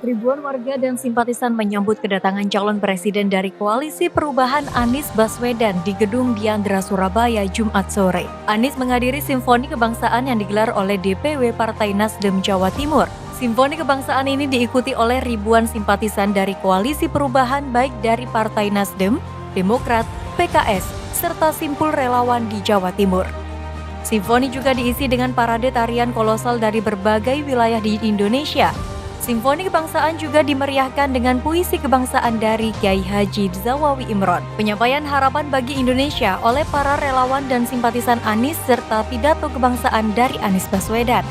Ribuan warga dan simpatisan menyambut kedatangan calon presiden dari Koalisi Perubahan Anies Baswedan di Gedung Diandra Surabaya Jumat sore. Anies menghadiri simfoni kebangsaan yang digelar oleh DPW Partai Nasdem Jawa Timur. Simfoni kebangsaan ini diikuti oleh ribuan simpatisan dari Koalisi Perubahan baik dari Partai Nasdem, Demokrat, PKS, serta simpul relawan di Jawa Timur. Simfoni juga diisi dengan parade tarian kolosal dari berbagai wilayah di Indonesia. Simfoni kebangsaan juga dimeriahkan dengan puisi kebangsaan dari Kiai Haji Zawawi Imron, penyampaian harapan bagi Indonesia oleh para relawan dan simpatisan Anies, serta pidato kebangsaan dari Anies Baswedan.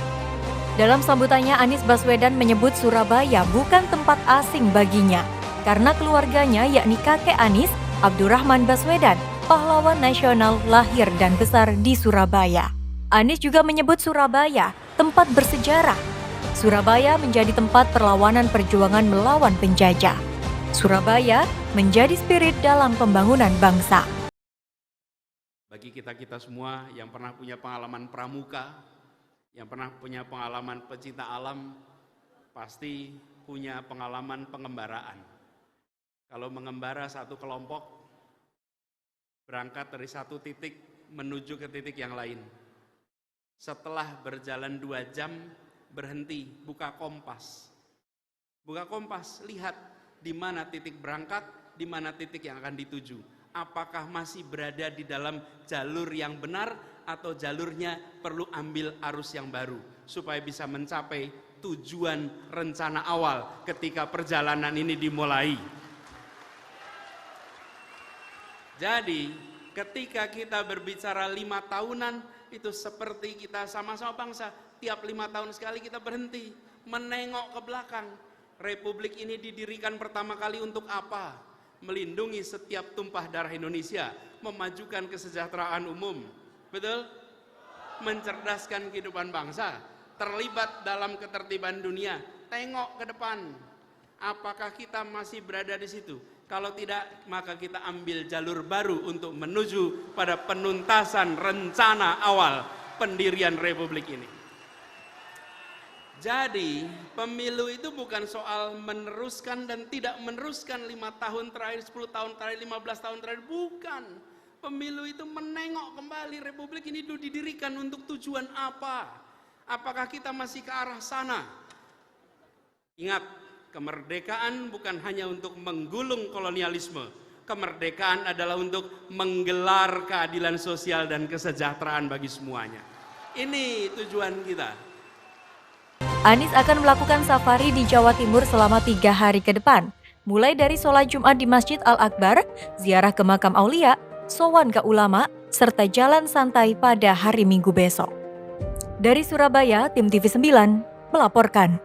Dalam sambutannya, Anies Baswedan menyebut Surabaya bukan tempat asing baginya, karena keluarganya yakni kakek Anies, Abdurrahman Baswedan, pahlawan nasional lahir dan besar di Surabaya. Anies juga menyebut Surabaya tempat bersejarah. Surabaya menjadi tempat perlawanan perjuangan melawan penjajah. Surabaya menjadi spirit dalam pembangunan bangsa. Bagi kita-kita semua yang pernah punya pengalaman pramuka, yang pernah punya pengalaman pecinta alam, pasti punya pengalaman pengembaraan. Kalau mengembara satu kelompok, berangkat dari satu titik menuju ke titik yang lain. Setelah berjalan 2 jam, berhenti, buka kompas. Buka kompas, lihat di mana titik berangkat, di mana titik yang akan dituju. Apakah masih berada di dalam jalur yang benar atau jalurnya perlu ambil arus yang baru supaya bisa mencapai tujuan rencana awal ketika perjalanan ini dimulai. Jadi, ketika kita berbicara 5 tahunan, itu seperti kita sama-sama bangsa. Tiap 5 tahun sekali kita berhenti, menengok ke belakang. Republik ini didirikan pertama kali untuk apa? Melindungi setiap tumpah darah Indonesia, memajukan kesejahteraan umum. Betul? Mencerdaskan kehidupan bangsa, terlibat dalam ketertiban dunia. Tengok ke depan. Apakah kita masih berada di situ? Kalau tidak, maka kita ambil jalur baru untuk menuju pada penuntasan rencana awal pendirian Republik ini. Jadi, pemilu itu bukan soal meneruskan dan tidak meneruskan 5 tahun terakhir, 10 tahun terakhir, 15 tahun terakhir. Bukan. Pemilu itu menengok kembali Republik ini didirikan untuk tujuan apa? Apakah kita masih ke arah sana? Ingat, kemerdekaan bukan hanya untuk menggulung kolonialisme. Kemerdekaan adalah untuk menggelar keadilan sosial dan kesejahteraan bagi semuanya. Ini tujuan kita. Anies akan melakukan safari di Jawa Timur selama 3 hari ke depan, mulai dari sholat Jumat di Masjid Al-Akbar, ziarah ke makam Aulia, sowan ke ulama, serta jalan santai pada hari Minggu besok. Dari Surabaya, Tim TV9 melaporkan.